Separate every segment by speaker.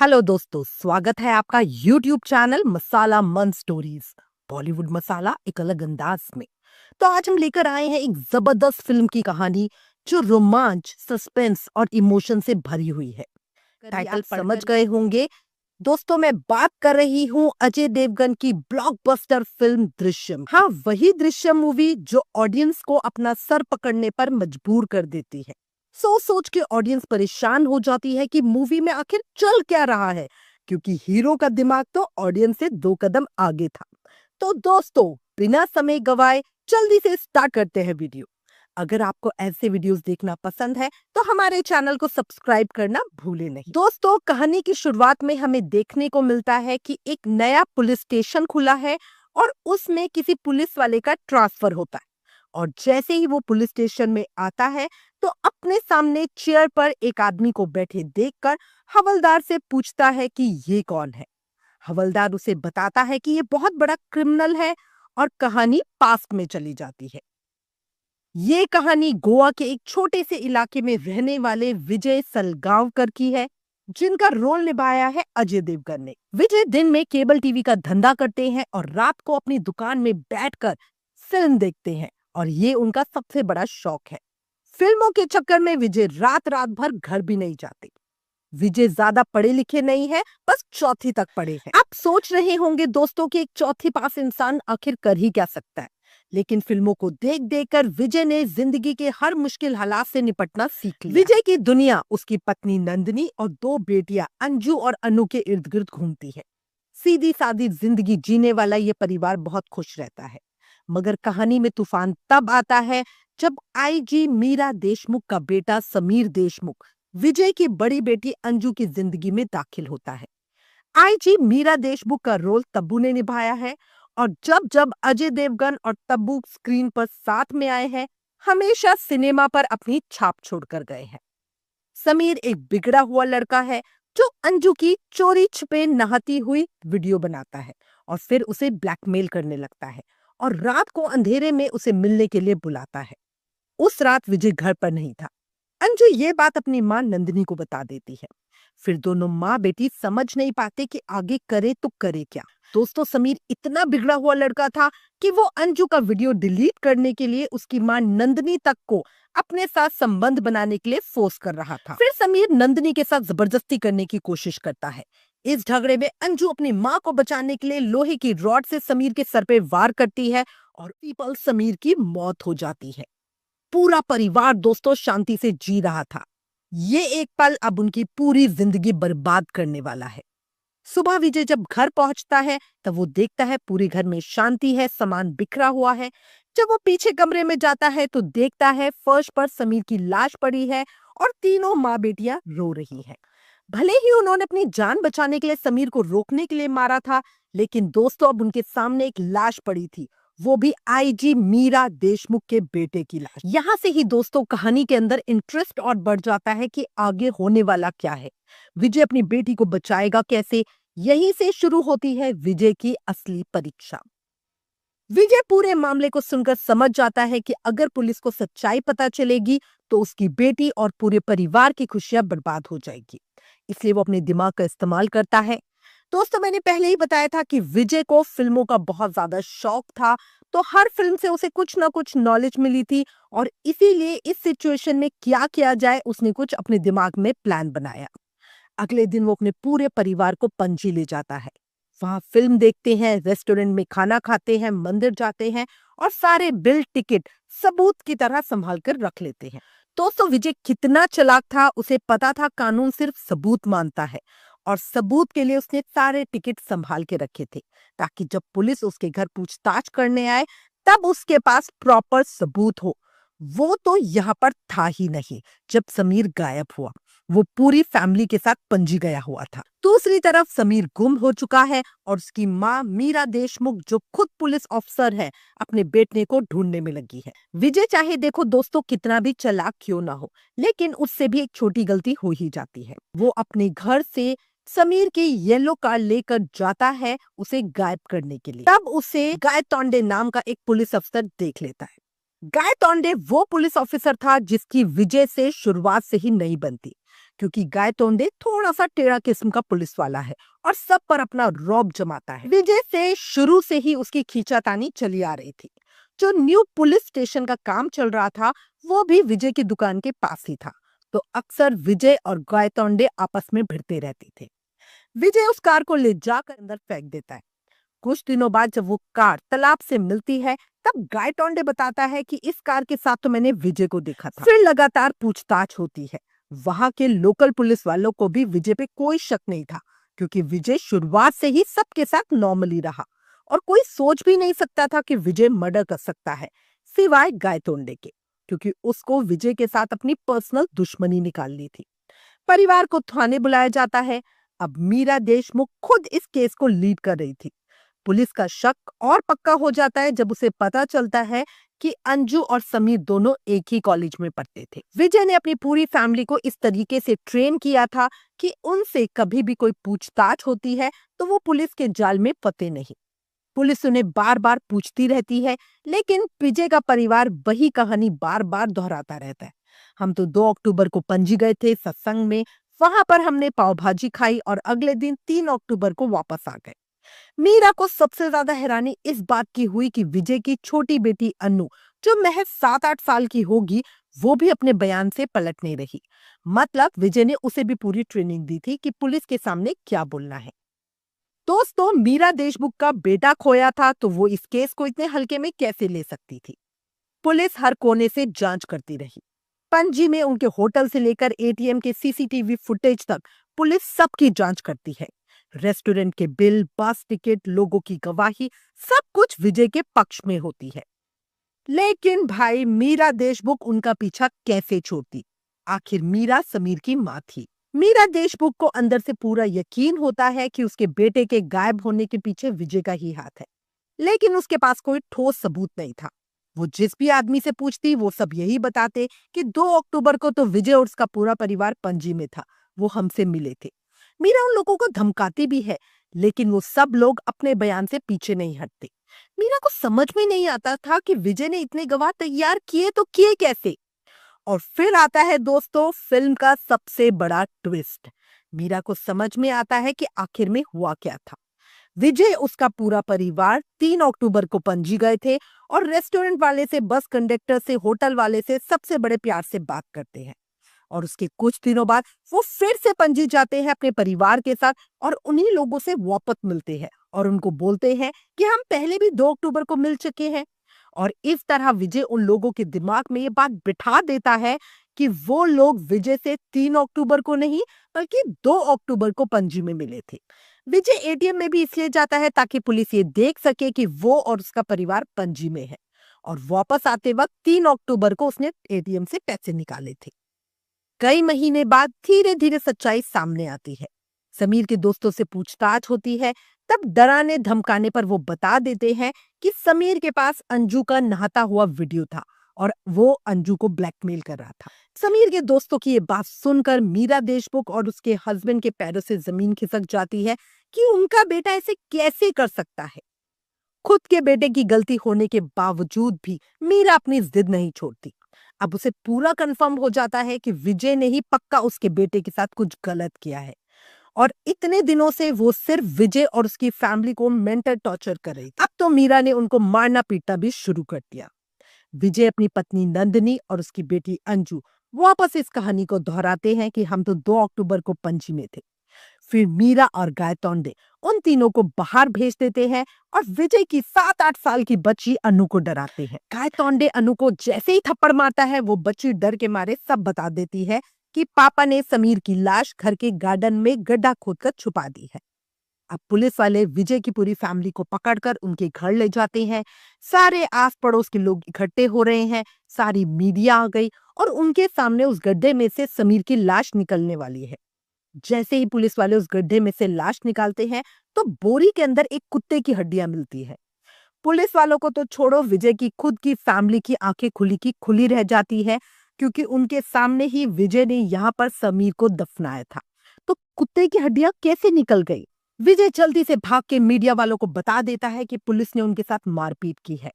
Speaker 1: Hello दोस्तों, स्वागत है आपका YouTube चैनल मसाला मन स्टोरीज। बॉलीवुड मसाला एक अलग अंदाज में। तो आज हम लेकर आए हैं एक जबरदस्त फिल्म की कहानी जो रोमांच, सस्पेंस और इमोशन से भरी हुई है। टाइटल समझ गए होंगे दोस्तों, मैं बात कर रही हूँ अजय देवगन की ब्लॉकबस्टर फिल्म दृश्यम। हाँ, वही दृश्यम मूवी जो ऑडियंस को अपना सर पकड़ने पर मजबूर कर देती है। सोच सोच के ऑडियंस परेशान हो जाती है कि मूवी में आखिर चल क्या रहा है, क्योंकि हीरो का दिमाग तो ऑडियंस से 2 कदम आगे था। तो दोस्तों, बिना समय गवाए जल्दी से स्टार्ट करते हैं वीडियो। अगर आपको ऐसे वीडियोस देखना पसंद है तो हमारे चैनल को सब्सक्राइब करना भूले नहीं। दोस्तों, कहानी की शुरुआत में हमें देखने को मिलता है कि एक नया पुलिस स्टेशन खुला है और उसमें किसी पुलिस वाले का ट्रांसफर होता है। और जैसे ही वो पुलिस स्टेशन में आता है तो अपने सामने चेयर पर एक आदमी को बैठे देखकर हवलदार से पूछता है कि ये कौन है। हवलदार उसे बताता है कि ये बहुत बड़ा क्रिमिनल है और कहानी पास्ट में चली जाती है। ये कहानी गोवा के एक छोटे से इलाके में रहने वाले विजय सलगांवकर की है, जिनका रोल निभाया है अजय देवगन ने। विजय दिन में केबल टीवी का धंधा करते हैं और रात को अपनी दुकान में बैठकर फिल्म देखते हैं, और ये उनका सबसे बड़ा शौक है। फिल्मों के चक्कर में विजय रात रात भर घर भी नहीं जाते। विजय ज्यादा पढ़े लिखे नहीं है, बस चौथी तक पढ़े हैं। आप सोच रहे होंगे दोस्तों कि एक चौथी पास इंसान आखिर कर ही क्या सकता है, लेकिन फिल्मों को देख देख कर विजय ने जिंदगी के हर मुश्किल हालात से निपटना सीख लिया। विजय की दुनिया उसकी पत्नी नंदिनी और 2 बेटियां अंजू और अनु के इर्द गिर्द घूमती है। सीधी सादी जिंदगी जीने वाला ये परिवार बहुत खुश रहता है। मगर कहानी में तूफान तब आता है जब आईजी मीरा देशमुख का बेटा समीर देशमुख विजय की बड़ी बेटी अंजू की जिंदगी में दाखिल होता है। आईजी मीरा देशमुख का रोल तब्बू ने निभाया है, और जब जब अजय देवगन और तब्बू स्क्रीन पर साथ में आए हैं, हमेशा सिनेमा पर अपनी छाप छोड़कर गए हैं। समीर एक बिगड़ा हुआ लड़का है जो अंजू की चोरी छिपे नहाती हुई वीडियो बनाता है और फिर उसे ब्लैकमेल करने लगता है और रात को अंधेरे में उसे मिलने के लिए बुलाता है। उस रात विजय घर पर नहीं था। अंजू ये बात अपनी मां नंदिनी को बता देती है। फिर दोनों माँ बेटी समझ नहीं पाते कि आगे करे तो करे क्या। दोस्तों, समीर इतना बिगड़ा हुआ लड़का था कि वो अंजू का वीडियो डिलीट करने के लिए उसकी मां नंदिनी तक को अपने साथ संबंध बनाने के लिए फोर्स कर रहा था। फिर समीर नंदिनी के साथ जबरदस्ती करने की कोशिश करता है। इस झगड़े में अंजू अपनी मां को बचाने के लिए लोहे की रॉड से समीर के सर पे वार करती है और पीपल समीर की मौत हो जाती है। पूरा परिवार दोस्तों शांति से जी रहा था। ये एक पल अब उनकी पूरी जिंदगी बर्बाद करने वाला है। सुबह विजय जब घर पहुंचता है तब वो देखता है पूरे घर में शांति है, सामान बिखरा हुआ है। जब वो पीछे कमरे में जाता है तो देखता है फर्श पर समीर की लाश पड़ी है और तीनों माँ बेटियां रो रही हैं। भले ही उन्होंने अपनी जान बचाने के लिए समीर को रोकने के लिए मारा था, लेकिन दोस्तों अब उनके सामने एक लाश पड़ी थी, वो भी आईजी मीरा देशमुख के बेटे की लाश। यहाँ से ही दोस्तों कहानी के अंदर इंटरेस्ट और बढ़ जाता है कि आगे होने वाला क्या है। विजय अपनी बेटी को बचाएगा कैसे? यहीं से शुरू होती है विजय की असली परीक्षा। विजय पूरे मामले को सुनकर समझ जाता है कि अगर पुलिस को सच्चाई पता चलेगी तो उसकी बेटी और पूरे परिवार की खुशियां बर्बाद हो जाएगी। इसलिए वो अपने दिमाग का इस्तेमाल करता है। दोस्तों, मैंने पहले ही बताया था कि विजय को फिल्मों का बहुत ज्यादा शौक था, तो हर फिल्म से उसे कुछ ना कुछ नॉलेज मिली थी और इसीलिए इस सिचुएशन में क्या किया जाए उसने कुछ अपने दिमाग में प्लान बनाया। अगले दिन वो अपने पूरे परिवार को पणजी ले जाता है। वहां फिल्म देखते हैं, रेस्टोरेंट में खाना खाते हैं, मंदिर जाते हैं और सारे बिल टिकट सबूत की तरह संभाल कर रख लेते हैं। दोस्तों, विजय कितना चालाक था, उसे पता था कानून सिर्फ सबूत मानता है, और सबूत के लिए उसने सारे टिकट संभाल के रखे थे ताकि जब पुलिस उसके घर पूछताछ करने आए तब उसके पास प्रॉपर सबूत हो। वो तो यहाँ पर था ही नहीं। जब समीर गायब हुआ, वो पूरी फैमिली के साथ पणजी गया हुआ था। दूसरी तरफ समीर गुम हो चुका है और उसकी माँ मीरा देशमुख, जो खुद पुलिस ऑफिसर है, अपने बेटे को ढूंढने में लगी है। विजय चाहे देखो दोस्तों कितना भी चालाक क्यों ना हो, लेकिन उससे भी एक छोटी गलती हो ही जाती है। वो अपने घर से समीर की येलो कार लेकर जाता है उसे गायब करने के लिए। तब उसे गाय तोंडे नाम का एक पुलिस अफसर देख लेता है। गाय तोंडे वो पुलिस ऑफिसर था जिसकी विजय से शुरुआत से ही नहीं बनती, क्योंकि गायतोंडे थोड़ा सा टेढ़ा किस्म का पुलिस वाला है और सब पर अपना रौब जमाता है। विजय से शुरू से ही उसकी खींचातानी चली आ रही थी। जो न्यू पुलिस स्टेशन का काम चल रहा था वो भी विजय की दुकान के पास ही था, तो अक्सर विजय और गायतोंडे आपस में भिड़ते रहते थे। विजय उस कार को ले जाकर अंदर फेंक देता है। कुछ दिनों बाद जब वो कार तालाब से मिलती है तब गायतोंडे बताता है कि इस कार के साथ तो मैंने विजय को देखा था। फिर लगातार पूछताछ होती है। वहां के लोकल पुलिस वालों को भी विजय पे कोई शक नहीं था, क्योंकि विजय शुरुआत से ही सबके साथ नॉर्मली रहा और कोई सोच भी नहीं सकता था कि विजय मर्डर कर सकता है, सिवाय गायतोंडे के, क्योंकि उसको विजय के साथ अपनी पर्सनल दुश्मनी निकालनी थी। परिवार को थाने बुलाया जाता है। अब मीरा देशमुख खुद इस केस को लीड कर रही थी। पुलिस का शक और पक्का हो जाता है जब उसे पता चलता है कि अंजू और समीर दोनों एक ही कॉलेज में पढ़ते थे। विजय ने अपनी पूरी फैमिली को इस तरीके से ट्रेन किया था कि उनसे कभी भी कोई पूछताछ होती है तो वो पुलिस के जाल में फंसे नहीं। पुलिस उन्हें बार बार पूछती रहती है, लेकिन विजय का परिवार वही कहानी बार बार दोहराता रहता है। हम तो 2 अक्टूबर को पणजी गए थे सत्संग में, वहां पर हमने पाव भाजी खाई और अगले दिन 3 अक्टूबर को वापस आ गए। मीरा को सबसे ज्यादा हैरानी इस बात की हुई कि विजय की छोटी बेटी अनु, जो महज 7-8 साल की होगी, वो भी अपने बयान से पलट नहीं रही। मतलब विजय ने उसे भी पूरी ट्रेनिंग दी थी कि पुलिस के सामने क्या बोलना है। दोस्तों, मीरा देशमुख का बेटा खोया था तो वो इस केस को इतने हल्के में कैसे ले सकती थी। पुलिस हर कोने से जांच करती रही। पणजी में उनके होटल से लेकर एटीएम के सीसीटीवी फुटेज तक पुलिस सबकी जांच करती है। रेस्टोरेंट के बिल, बस टिकट, लोगों की गवाही, सब कुछ विजय के पक्ष में होती है। लेकिन भाई, मीरा देशमुख उनका पीछा कैसे छोड़ती? आखिर मीरा समीर की मां थी। मीरा देशमुख को अंदर से पूरा यकीन होता है कि उसके बेटे के गायब होने के पीछे विजय का ही हाथ है, लेकिन उसके पास कोई ठोस सबूत नहीं था। वो जिस भी आदमी से पूछती वो सब यही बताते कि 2 अक्टूबर को तो विजय और उसका पूरा परिवार पणजी में था, वो हमसे मिले थे। मीरा उन लोगों को धमकाती भी है, लेकिन वो सब लोग अपने बयान से पीछे नहीं हटते। मीरा को समझ में नहीं आता था कि विजय ने इतने गवाह तैयार किए तो किए कैसे। और फिर आता है दोस्तों फिल्म का सबसे बड़ा ट्विस्ट। मीरा को समझ में आता है कि आखिर में हुआ क्या था। विजय उसका पूरा परिवार 3 अक्टूबर को पणजी गए थे और रेस्टोरेंट वाले से, बस कंडक्टर से, होटल वाले से सबसे बड़े प्यार से बात करते हैं। और उसके कुछ दिनों बाद वो फिर से पणजी जाते हैं अपने परिवार के साथ और उन्हीं लोगों से वापस मिलते हैं और उनको बोलते हैं कि हम पहले भी 2 अक्टूबर को मिल चुके हैं। और इस तरह विजय उन लोगों के दिमाग में ये बात बिठा देता है कि वो लोग विजय से 3 अक्टूबर को नहीं बल्कि 2 अक्टूबर को पणजी में मिले थे। विजय एटीएम में भी इसलिए जाता है ताकि पुलिस ये देख सके कि वो और उसका परिवार पणजी में है, और वापस आते वक्त 3 अक्टूबर को उसने एटीएम से पैसे निकाले थे। कई महीने बाद धीरे धीरे सच्चाई सामने आती है। समीर के दोस्तों से पूछताछ होती है, तब डराने धमकाने पर वो बता देते हैं कि समीर के पास अंजू का नहाता हुआ वीडियो था और वो अंजू को ब्लैकमेल कर रहा था। समीर के दोस्तों की ये बात सुनकर मीरा देशमुख और उसके हस्बैंड के पैरों से जमीन खिसक जाती है कि उनका बेटा ऐसे कैसे कर सकता है। खुद के बेटे की गलती होने के बावजूद भी मीरा अपनी जिद नहीं छोड़ती। अब उसे पूरा कंफर्म हो जाता है कि विजय ने ही पक्का उसके बेटे के साथ कुछ गलत किया है और इतने दिनों से वो सिर्फ विजय और उसकी फैमिली को मेंटल टॉर्चर कर रही थी। अब तो मीरा ने उनको मारना पीटना भी शुरू कर दिया। विजय अपनी पत्नी नंदिनी और उसकी बेटी अंजू वापस इस कहानी को दोहराते हैं कि हम तो 2 अक्टूबर को पणजी में थे। फिर मीरा और गायतोंडे उन तीनों को बाहर भेज देते हैं और विजय की 7-8 साल की बच्ची अनु को डराते हैं। गायतोंडे अनु को जैसे ही थप्पड़ मारता है वो बच्ची डर के मारे सब बता देती है कि पापा ने समीर की लाश घर के गार्डन में गड्ढा खोदकर छुपा दी है। अब पुलिस वाले विजय की पूरी फैमिली को पकड़कर उनके घर ले जाते हैं। सारे आस पड़ोस के लोग इकट्ठे हो रहे हैं, सारी मीडिया आ गई और उनके सामने उस गड्ढे में से समीर की लाश निकलने वाली है। जैसे ही पुलिस वाले उस गड्ढे में से लाश निकालते हैं तो बोरी के अंदर एक कुत्ते की हड्डियां मिलती है। पुलिस वालों को तो छोड़ो, विजय की खुद की फैमिली की आंखें खुली की खुली रह जाती है, क्योंकि उनके सामने ही विजय ने यहाँ पर समीर को दफनाया था। तो कुत्ते की हड्डियां कैसे निकल गई? विजय जल्दी से भाग के मीडिया वालों को बता देता है कि पुलिस ने उनके साथ मारपीट की है।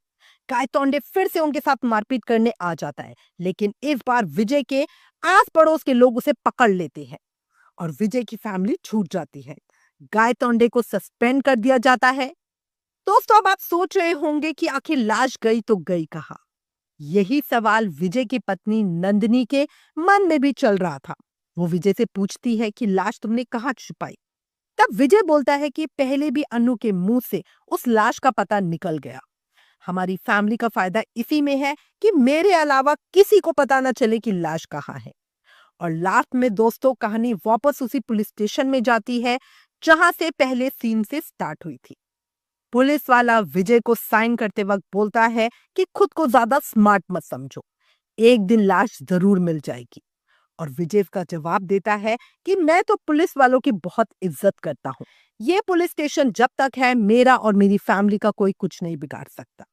Speaker 1: गायतोंडे फिर से उनके साथ मारपीट करने आ जाता है, लेकिन इस बार विजय के आस पड़ोस के लोग उसे पकड़ लेते हैं और विजय की फैमिली छूट जाती है। गायतोंडे को सस्पेंड कर दिया जाता है। दोस्तों, अब आप सोच रहे होंगे कि आखिर लाश गई तो गई कहाँ? यही सवाल विजय की पत्नी नंदिनी के मन में भी चल रहा था। वो विजय से पूछती है कि लाश तुमने कहाँ छुपाई? तब विजय बोलता है कि पहले भी अनु के मुंह से उस लाश का पता निकल गया। हमारी फैमिली का फायदा इसी में है कि मेरे अलावा किसी को पता न चले कि लाश कहाँ है। और लास्ट में दोस्तों, कहानी वापस उसी पुलिस स्टेशन में जाती है जहां से पहले सीन से स्टार्ट हुई थी। पुलिस वाला विजय को साइन करते वक्त बोलता है कि खुद को ज्यादा स्मार्ट मत समझो, एक दिन लाश जरूर मिल जाएगी। और विजय का जवाब देता है कि मैं तो पुलिस वालों की बहुत इज्जत करता हूँ। ये पुलिस स्टेशन जब तक है, मेरा और मेरी फैमिली का कोई कुछ नहीं बिगाड़ सकता।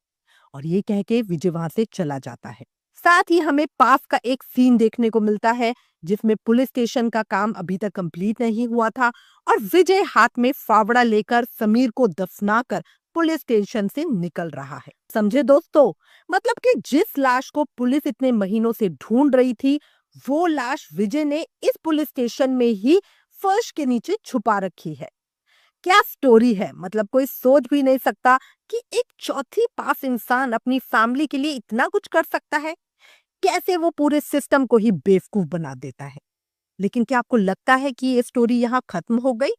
Speaker 1: और ये कह के विजय वहां से चला जाता है। साथ ही हमें पास का एक सीन देखने को मिलता है जिसमें पुलिस स्टेशन का काम अभी तक कंप्लीट नहीं हुआ था और विजय हाथ में फावड़ा लेकर समीर को दफनाकर पुलिस स्टेशन से निकल रहा है। समझे दोस्तों? मतलब कि जिस लाश को पुलिस इतने महीनों से ढूंढ रही थी, वो लाश विजय ने इस पुलिस स्टेशन में ही फर्श के नीचे छुपा रखी है। क्या स्टोरी है! मतलब कोई सोच भी नहीं सकता कि एक चौथी पास इंसान अपनी फैमिली के लिए इतना कुछ कर सकता है। कैसे वो पूरे सिस्टम को ही बेवकूफ बना देता है। लेकिन क्या आपको लगता है कि ये स्टोरी यहाँ खत्म हो गई?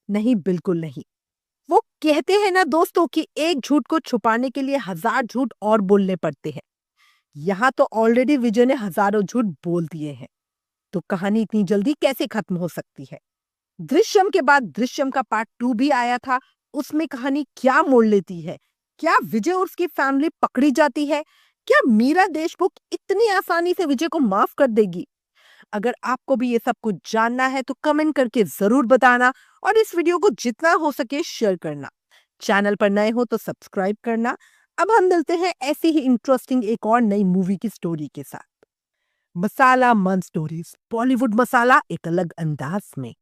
Speaker 1: नहीं, बिल्कुल नहीं। वो कहते हैं ना दोस्तों कि एक झूठ को छुपाने के लिए 1000 झूठ और बोलने पड़ते हैं। यहाँ तो ऑलरेडी विजय ने हजारों झूठ बोल दिए हैं। तो कहानी इतनी जल्दी कैसे खत्म हो सकती है? दृश्यम के बाद दृश्यम का पार्ट 2 भी आया था। उसमें कहानी क्या मोड़ लेती है? क्या विजय और उसकी फैमिली पकड़ी जाती है? क्या मीरा देशमुख इतनी आसानी से विजय को माफ कर देगी? अगर आपको भी ये सब कुछ जानना है तो कमेंट करके जरूर बताना और इस वीडियो को जितना हो सके शेयर करना। चैनल पर नए हो तो सब्सक्राइब करना। अब हम मिलते हैं ऐसी ही इंटरेस्टिंग एक और नई मूवी की स्टोरी के साथ। मसाला मन स्टोरीज, बॉलीवुड मसाला एक अलग अंदाज में।